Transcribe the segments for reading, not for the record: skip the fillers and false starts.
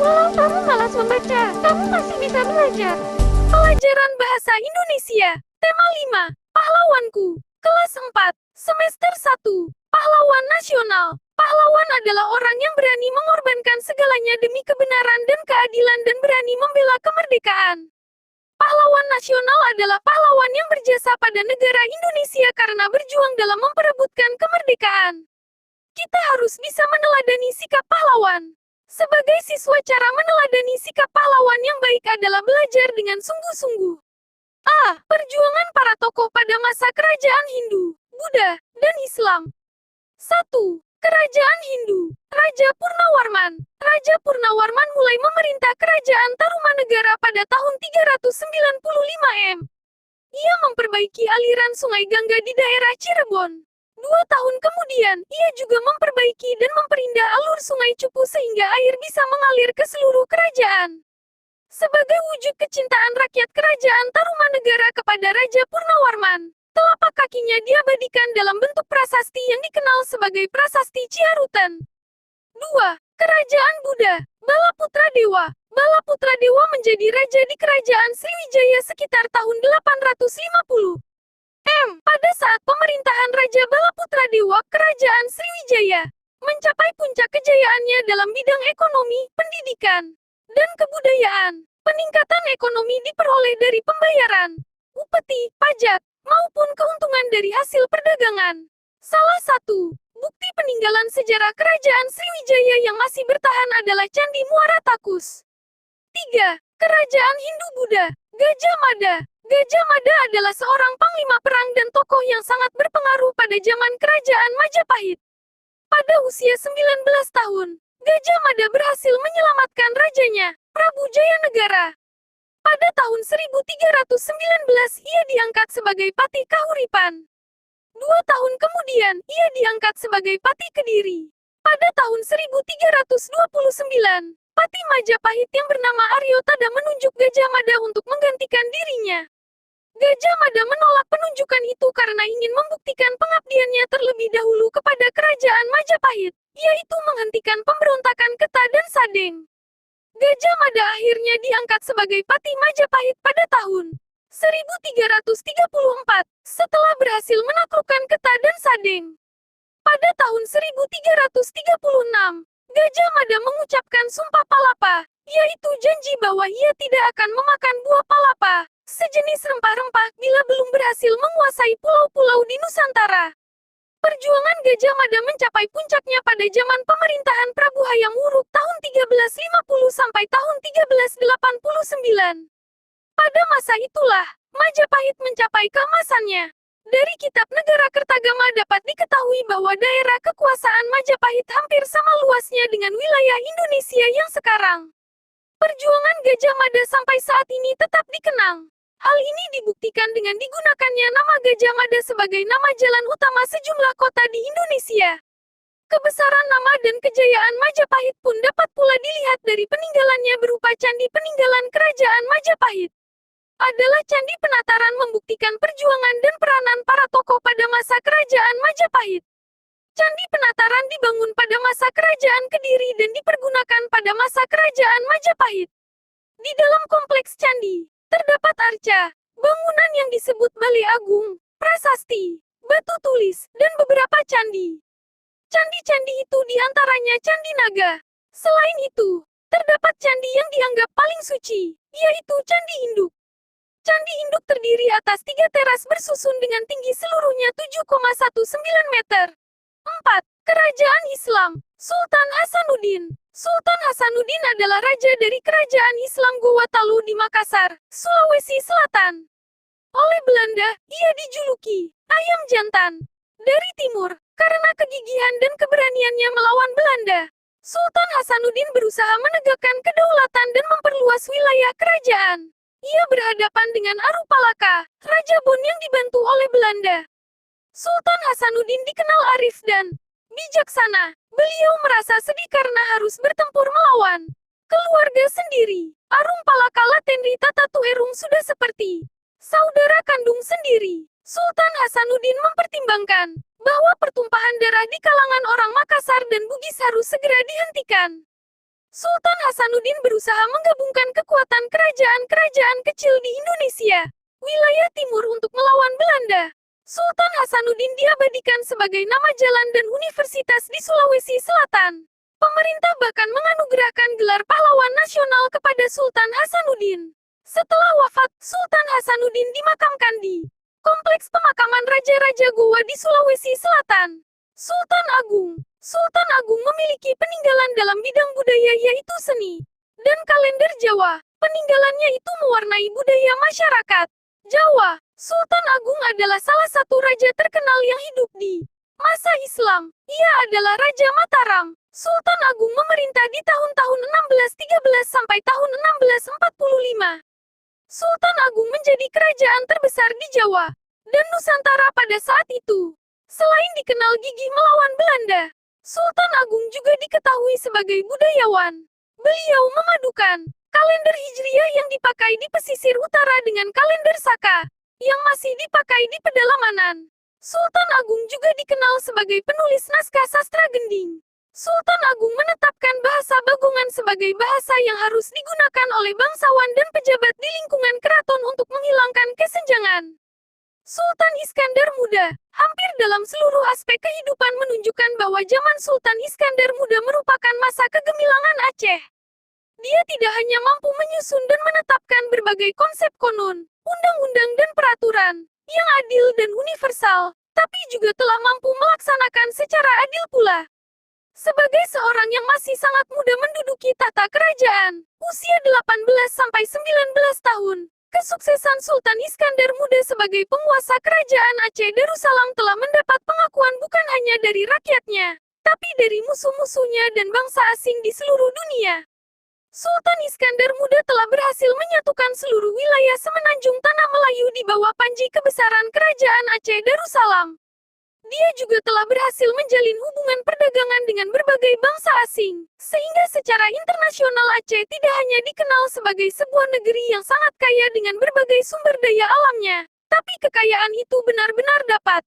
Kalau kamu malas membaca, kamu masih bisa belajar. Pelajaran Bahasa Indonesia. Tema 5. Pahlawanku. Kelas 4. Semester 1. Pahlawan Nasional. Pahlawan adalah orang yang berani mengorbankan segalanya demi kebenaran dan keadilan dan berani membela kemerdekaan. Pahlawan nasional adalah pahlawan yang berjasa pada negara Indonesia karena berjuang dalam memperebutkan kemerdekaan. Kita harus bisa meneladani sikap pahlawan. Sebagai siswa, cara meneladani sikap pahlawan yang baik adalah belajar dengan sungguh-sungguh. A. Perjuangan para tokoh pada masa kerajaan Hindu, Buddha, dan Islam. 1. Kerajaan Hindu. Raja Purnawarman. Raja Purnawarman mulai memerintah kerajaan Tarumanegara pada tahun 395 M. Ia memperbaiki aliran sungai Gangga di daerah Cirebon. 2 tahun kemudian, ia juga memperbaiki dan memperindah alur sungai Cupu sehingga air bisa mengalir ke seluruh kerajaan. Sebagai wujud kecintaan rakyat kerajaan Tarumanegara kepada Raja Purnawarman, telapak kakinya diabadikan dalam bentuk prasasti yang dikenal sebagai Prasasti Ciarutan. 2. Kerajaan Buddha. Balaputra Dewa. Balaputra Dewa menjadi raja di kerajaan Sriwijaya sekitar tahun 850. Pada saat pemerintahan Raja Balaputra Dewa, kerajaan Sriwijaya mencapai puncak kejayaannya dalam bidang ekonomi, pendidikan, dan kebudayaan. Peningkatan ekonomi diperoleh dari pembayaran upeti, pajak, maupun keuntungan dari hasil perdagangan. Salah satu bukti peninggalan sejarah kerajaan Sriwijaya yang masih bertahan adalah Candi Muara Takus. 3. Kerajaan Hindu-Buddha. Gajah Mada. Gajah Mada adalah seorang panglima perang dan tokoh yang sangat berpengaruh pada zaman kerajaan Majapahit. Pada usia 19 tahun, Gajah Mada berhasil menyelamatkan rajanya, Prabu Jayanegara. Pada tahun 1319 ia diangkat sebagai Patih Kahuripan. 2 tahun kemudian, ia diangkat sebagai Patih Kediri. Pada tahun 1329, Patih Majapahit yang bernama Aryo Tada menunjuk Gajah Mada untuk menggantikan dirinya. Gajah Mada menolak penunjukan itu karena ingin membuktikan pengabdiannya terlebih dahulu kepada kerajaan Majapahit, yaitu menghentikan pemberontakan Keta dan Sadeng. Gajah Mada akhirnya diangkat sebagai Patih Majapahit pada tahun 1334, setelah berhasil menaklukkan Keta dan Sadeng. Pada tahun 1336, Gajah Mada mengucapkan Sumpah Palapa, yaitu janji bahwa ia tidak akan memakan buah palapa, sejenis rempah-rempah, bila belum berhasil menguasai pulau-pulau di Nusantara. Perjuangan Gajah Mada mencapai puncaknya pada zaman pemerintahan Prabu Hayam Wuruk tahun 1350 sampai tahun 1389. Pada masa itulah, Majapahit mencapai keemasannya. Dari kitab Negara Kertagama dapat diketahui bahwa daerah kekuasaan Majapahit hampir sama luasnya dengan wilayah Indonesia yang sekarang. Perjuangan Gajah Mada sampai saat ini tetap dikenang. Hal ini dibuktikan dengan digunakannya nama Gajah Mada sebagai nama jalan utama sejumlah kota di Indonesia. Kebesaran nama dan kejayaan Majapahit pun dapat pula dilihat dari peninggalannya berupa candi peninggalan kerajaan Majapahit. Adalah Candi Penataran membuktikan perjuangan dan peranan para tokoh pada masa kerajaan Majapahit. Candi Penataran dibangun pada masa kerajaan Kediri dan dipergunakan pada masa kerajaan Majapahit. Di dalam kompleks candi, terdapat arca, bangunan yang disebut Balai Agung, prasasti, batu tulis, dan beberapa candi. Candi-candi itu diantaranya Candi Naga. Selain itu, terdapat candi yang dianggap paling suci, yaitu Candi Induk. Candi Induk terdiri atas 3 teras bersusun dengan tinggi seluruhnya 7,19 meter. 4. Kerajaan Islam. Sultan Hasanuddin. Sultan Hasanuddin adalah raja dari kerajaan Islam Gowatalu di Makassar, Sulawesi Selatan. Oleh Belanda, ia dijuluki Ayam Jantan. Dari timur, karena kegigihan dan keberaniannya melawan Belanda, Sultan Hasanuddin berusaha menegakkan kedaulatan dan memperluas wilayah kerajaan. Ia berhadapan dengan Arupalaka, Raja Bon yang dibantu oleh Belanda. Sultan Hasanuddin dikenal arif dan bijaksana. Beliau merasa sedih karena harus bertempur melawan keluarga sendiri. Arumpalaka Latenri Tatatuerung sudah seperti saudara kandung sendiri. Sultan Hasanuddin mempertimbangkan bahwa pertumpahan darah di kalangan orang Makassar dan Bugis harus segera dihentikan. Sultan Hasanuddin berusaha menggabungkan kekuatan kerajaan-kerajaan kecil di Indonesia, wilayah timur untuk melawan Belanda. Sultan Hasanuddin diabadikan sebagai nama jalan dan universitas di Sulawesi Selatan. Pemerintah bahkan menganugerahkan gelar pahlawan nasional kepada Sultan Hasanuddin. Setelah wafat, Sultan Hasanuddin dimakamkan di Kompleks Pemakaman Raja-Raja Gowa di Sulawesi Selatan. Sultan Agung. Sultan Agung memiliki peninggalan dalam bidang budaya yaitu seni dan kalender Jawa. Peninggalannya itu mewarnai budaya masyarakat Jawa. Sultan Agung adalah salah satu raja terkenal yang hidup di masa Islam. Ia adalah Raja Mataram. Sultan Agung memerintah di tahun-tahun 1613 sampai tahun 1645. Sultan Agung menjadi kerajaan terbesar di Jawa dan Nusantara pada saat itu. Selain dikenal gigih melawan Belanda, Sultan Agung juga diketahui sebagai budayawan. Beliau memadukan kalender Hijriah yang dipakai di pesisir utara dengan kalender Saka yang masih dipakai di pedalaman. Sultan Agung juga dikenal sebagai penulis naskah sastra gending. Sultan Agung menetapkan bahasa Bagongan sebagai bahasa yang harus digunakan oleh bangsawan dan pejabat di lingkungan keraton untuk menghilangkan kesenjangan. Sultan Iskandar Muda, hampir dalam seluruh aspek kehidupan menunjukkan bahwa zaman Sultan Iskandar Muda merupakan masa kegemilangan Aceh. Dia tidak hanya mampu menyusun dan menetapkan berbagai konsep konon, undang-undang dan peraturan yang adil dan universal, tapi juga telah mampu melaksanakan secara adil pula. Sebagai seorang yang masih sangat muda menduduki tata kerajaan, usia 18-19 tahun, kesuksesan Sultan Iskandar Muda sebagai penguasa kerajaan Aceh Darussalam telah mendapat pengakuan bukan hanya dari rakyatnya, tapi dari musuh-musuhnya dan bangsa asing di seluruh dunia. Sultan Iskandar Muda telah berhasil menyatukan seluruh wilayah semenanjung Tanah Melayu di bawah panji kebesaran kerajaan Aceh Darussalam. Dia juga telah berhasil menjalin hubungan perdagangan dengan berbagai bangsa asing, sehingga secara internasional Aceh tidak hanya dikenal sebagai sebuah negeri yang sangat kaya dengan berbagai sumber daya alamnya, tapi kekayaan itu benar-benar dapat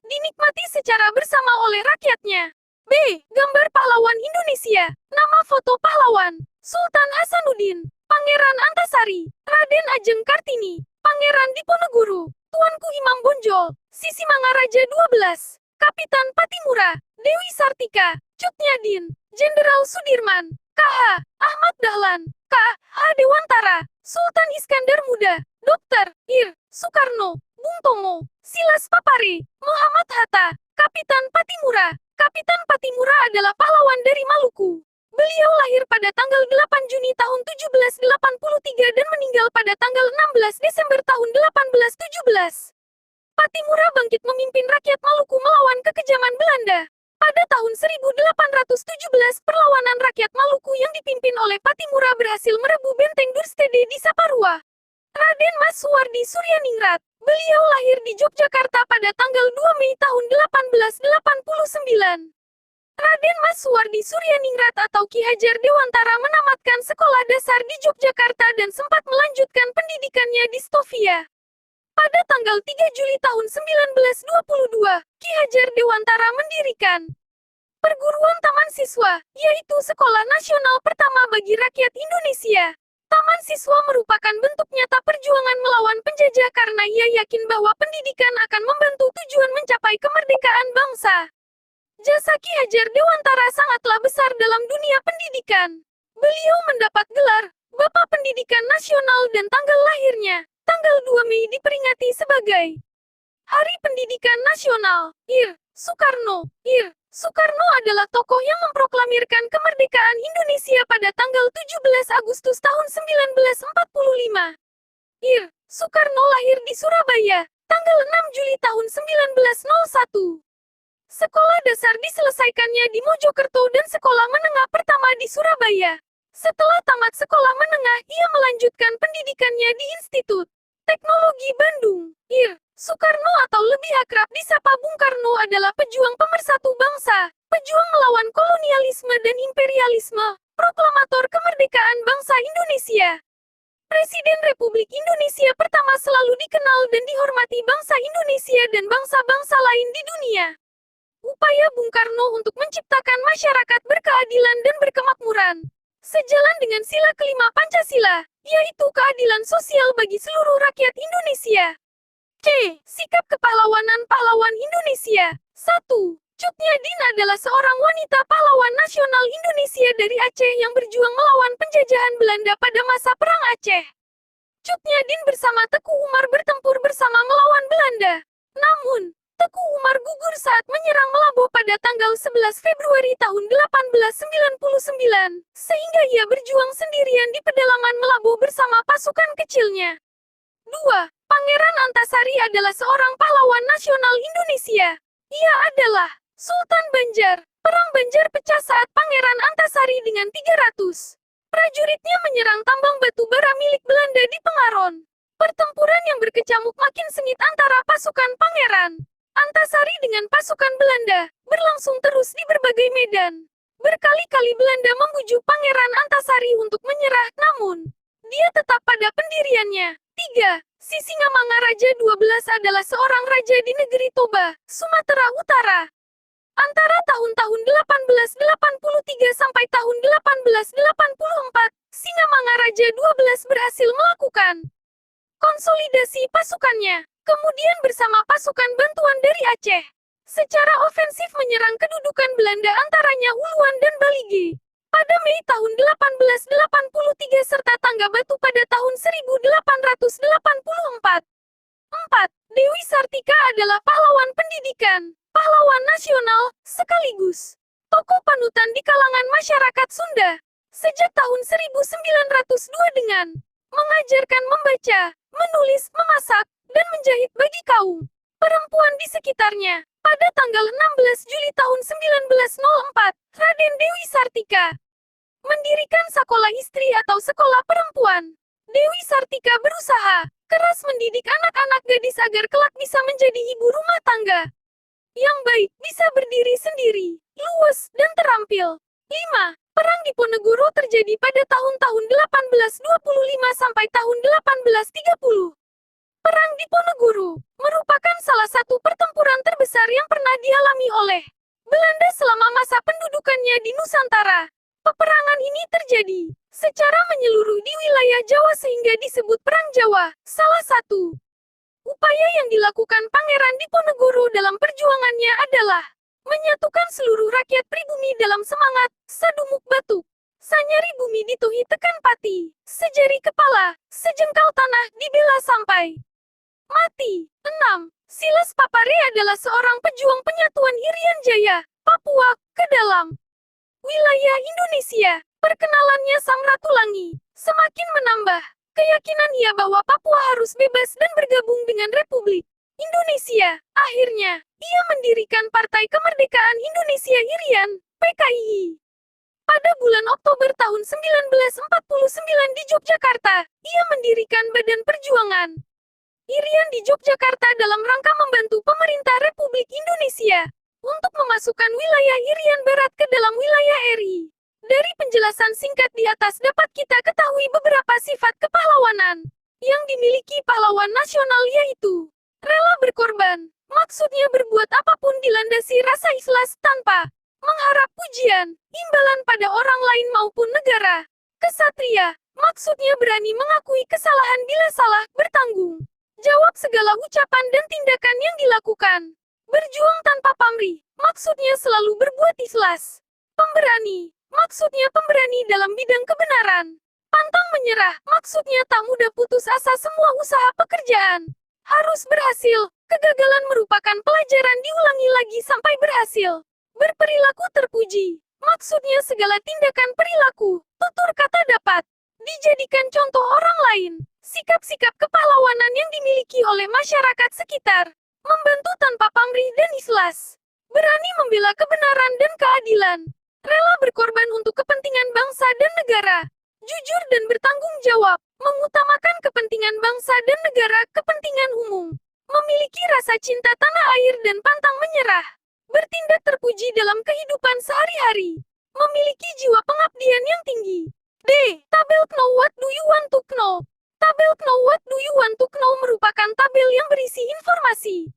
dinikmati secara bersama oleh rakyatnya. B. Gambar pahlawan Indonesia. Nama foto pahlawan: Sultan Hasanuddin, Pangeran Antasari, Raden Ajeng Kartini, Pangeran Diponegoro, Tuanku Imam Bonjol, Sisimangaraja 12, Kapitan Patimura, Dewi Sartika, Cut Nyadin, Jenderal Sudirman, KH Ahmad Dahlan, KH Dewantara, Sultan Iskandar Muda, Dr. Ir. Soekarno, Bung Tomo, Silas Papare, Muhammad Hatta, Kapitan Patimura. Kapitan Patimura adalah pahlawan dari Maluku. Beliau lahir pada tanggal 8 Juni tahun 1783 dan meninggal pada tanggal 16 Desember tahun 1817. Patimura bangkit memimpin rakyat Maluku melawan kekejaman Belanda. Pada tahun 1817, perlawanan rakyat Maluku yang dipimpin oleh Patimura berhasil merebut benteng Durstede di Saparua. Raden Mas Suwardi Suryaningrat. Beliau lahir di Yogyakarta pada tanggal 2 Mei tahun 1889. Raden Mas Suwardi Suryaningrat atau Ki Hajar Dewantara menamatkan sekolah dasar di Yogyakarta dan sempat melanjutkan pendidikannya di Stovia. Pada tanggal 3 Juli tahun 1922, Ki Hajar Dewantara mendirikan perguruan taman siswa, yaitu sekolah nasional pertama bagi rakyat Indonesia. Taman siswa merupakan bentuk nyata perjuangan melawan penjajah karena ia yakin bahwa pendidikan akan membantu tujuan mencapai kemerdekaan bangsa. Jasa Ki Hajar Dewantara sangatlah besar dalam dunia pendidikan. Beliau mendapat gelar Bapak Pendidikan Nasional dan tanggal lahirnya, tanggal 2 Mei diperingati sebagai Hari Pendidikan Nasional. Ir. Soekarno. Ir. Soekarno adalah tokoh yang memproklamirkan kemerdekaan Indonesia pada tanggal 17 Agustus tahun 1945. Ir. Soekarno lahir di Surabaya, tanggal 6 Juli tahun 1901. Sekolah dasar diselesaikannya di Mojokerto dan sekolah menengah pertama di Surabaya. Setelah tamat sekolah menengah, ia melanjutkan pendidikannya di Institut Teknologi Bandung. Ir. Soekarno atau lebih akrab disapa Bung Karno adalah pejuang pemersatu bangsa, pejuang melawan kolonialisme dan imperialisme, proklamator kemerdekaan bangsa Indonesia. Presiden Republik Indonesia pertama selalu dikenal dan dihormati bangsa Indonesia dan bangsa-bangsa lain di dunia. Upaya Bung Karno untuk menciptakan masyarakat berkeadilan dan berkemakmuran Sejalan dengan sila kelima Pancasila, yaitu keadilan sosial bagi seluruh rakyat Indonesia. C. Sikap kepahlawanan pahlawan Indonesia. 1. Cut Nyadin adalah seorang wanita pahlawan nasional Indonesia dari Aceh yang berjuang melawan penjajahan Belanda pada masa Perang Aceh. Cut Nyadin bersama Teku Umar bertempur bersama melawan Belanda. Namun, Teku Umar gugur saat menyerang Melambo pada tanggal 11 Februari tahun 1899, sehingga ia berjuang sendirian di pedalaman Melambo bersama pasukan kecilnya. 2. Pangeran Antasari adalah seorang pahlawan nasional Indonesia. Ia adalah Sultan Banjar. Perang Banjar pecah saat Pangeran Antasari dengan 300 prajuritnya menyerang tambang batu bara milik Belanda di Pengaron. Pertempuran yang berkecamuk makin sengit antara pasukan Pangeran Antasari dengan pasukan Belanda berlangsung terus di berbagai medan. Berkali-kali Belanda membujuk Pangeran Antasari untuk menyerah, namun dia tetap pada pendiriannya. 3. Sisingamangaraja 12 adalah seorang raja di negeri Toba, Sumatera Utara. Antara tahun-tahun 1883 sampai tahun 1884, Singamangaraja 12 berhasil melakukan konsolidasi pasukannya, kemudian bersama pasukan bantuan dari Aceh, secara ofensif menyerang kedudukan Belanda antaranya Uluan dan Balige. Pada Mei tahun 1883 serta Tangga Batu pada tahun 1884. 4. Dewi Sartika adalah pahlawan pendidikan, pahlawan nasional, sekaligus tokoh panutan di kalangan masyarakat Sunda. Sejak tahun 1902 dengan mengajarkan membaca, menulis, memasak, dan menjahit bagi kaum perempuan di sekitarnya. Pada tanggal 16 Juli tahun 1904, Raden Dewi Sartika mendirikan sekolah istri atau sekolah perempuan. Dewi Sartika berusaha keras mendidik anak-anak gadis agar kelak bisa menjadi ibu rumah tangga yang baik, bisa berdiri sendiri, luwes, dan terampil. 5. Perang Diponegoro terjadi pada tahun-tahun 1825 sampai tahun 1830. Perang Diponegoro merupakan salah satu pertempuran terbesar yang pernah dialami oleh Belanda selama masa pendudukannya di Nusantara. Peperangan ini terjadi secara menyeluruh di wilayah Jawa sehingga disebut Perang Jawa. Salah satu upaya yang dilakukan Pangeran Diponegoro dalam perjuangannya adalah menyatukan seluruh rakyat pribumi dalam semangat sadumuk batuk. Sanyari bumi dituhi tekan pati, sejari kepala, sejengkal tanah dibela sampai mati. 6. Silas Papare adalah seorang pejuang penyatuan Irian Jaya, Papua, ke dalam wilayah Indonesia. Perkenalannya Samratulangi semakin menambah keyakinan ia bahwa Papua harus bebas dan bergabung dengan Republik Indonesia. Akhirnya, ia mendirikan Partai Kemerdekaan Indonesia Irian, PKI. Pada bulan Oktober tahun 1949 di Yogyakarta, ia mendirikan Badan Perjuangan Irian di Yogyakarta dalam rangka membantu pemerintah Republik Indonesia untuk memasukkan wilayah Irian Barat ke dalam wilayah RI. Dari penjelasan singkat di atas dapat kita ketahui beberapa sifat kepahlawanan yang dimiliki pahlawan nasional, yaitu rela berkorban, maksudnya berbuat apapun dilandasi rasa ikhlas tanpa mengharap pujian, imbalan pada orang lain maupun negara. Kesatria, maksudnya berani mengakui kesalahan bila salah, bertanggung jawab segala ucapan dan tindakan yang dilakukan. Berjuang tanpa pamrih, maksudnya selalu berbuat ikhlas. Pemberani, maksudnya pemberani dalam bidang kebenaran. Pantang menyerah, maksudnya tak mudah putus asa, semua usaha pekerjaan harus berhasil. Kegagalan merupakan pelajaran, diulangi lagi sampai berhasil. Berperilaku terpuji, maksudnya segala tindakan perilaku, tutur kata dapat dijadikan contoh orang lain. Sikap-sikap kepahlawanan yang dimiliki oleh masyarakat sekitar, membantu tanpa pamrih dan ikhlas, berani membela kebenaran dan keadilan, rela berkorban untuk kepentingan bangsa dan negara, jujur dan bertanggung jawab, mengutamakan kepentingan bangsa dan negara, kepentingan umum, memiliki rasa cinta tanah air dan pantang menyerah, bertindak terpuji dalam kehidupan sehari-hari, memiliki jiwa pengabdian yang tinggi. D. Tabel Know What Do You Want to Know. Tabel Know What Do You Want to Know merupakan tabel yang berisi informasi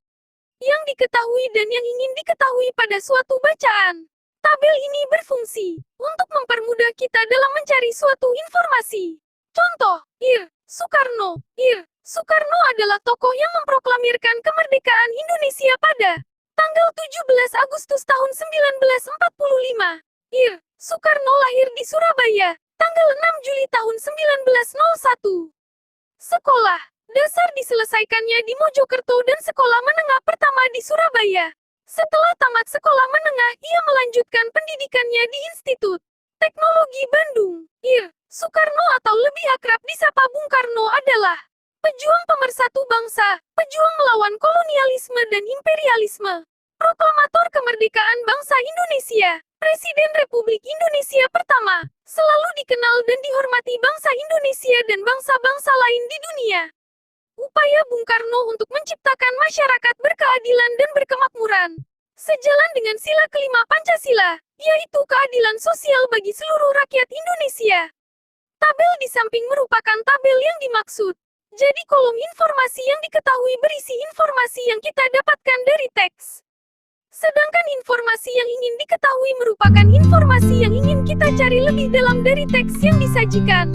yang diketahui dan yang ingin diketahui pada suatu bacaan. Tabel ini berfungsi untuk mempermudah kita dalam mencari suatu informasi. Contoh, Soekarno. Soekarno adalah tokoh yang memproklamirkan kemerdekaan Indonesia pada tanggal 17 Agustus tahun 1945. Soekarno lahir di Surabaya, tanggal 6 Juli tahun 1901. Sekolah dasar diselesaikannya di Mojokerto dan sekolah menengah pertama di Surabaya. Setelah tamat sekolah menengah, ia melanjutkan pendidikannya di Institut Teknologi Bandung. Soekarno atau lebih akrab disapa Bung Karno adalah pejuang pemersatu bangsa, pejuang melawan kolonialisme dan imperialisme, proklamator kemerdekaan bangsa Indonesia, Presiden Republik Indonesia pertama, selalu dikenal dan dihormati bangsa Indonesia dan bangsa-bangsa lain di dunia. Upaya Bung Karno untuk menciptakan masyarakat berkeadilan dan berkemakmuran, sejalan dengan sila kelima Pancasila, yaitu keadilan sosial bagi seluruh rakyat Indonesia. Tabel di samping merupakan tabel yang dimaksud. Jadi kolom informasi yang diketahui berisi informasi yang kita dapatkan dari teks. Sedangkan informasi yang ingin diketahui merupakan informasi yang ingin kita cari lebih dalam dari teks yang disajikan.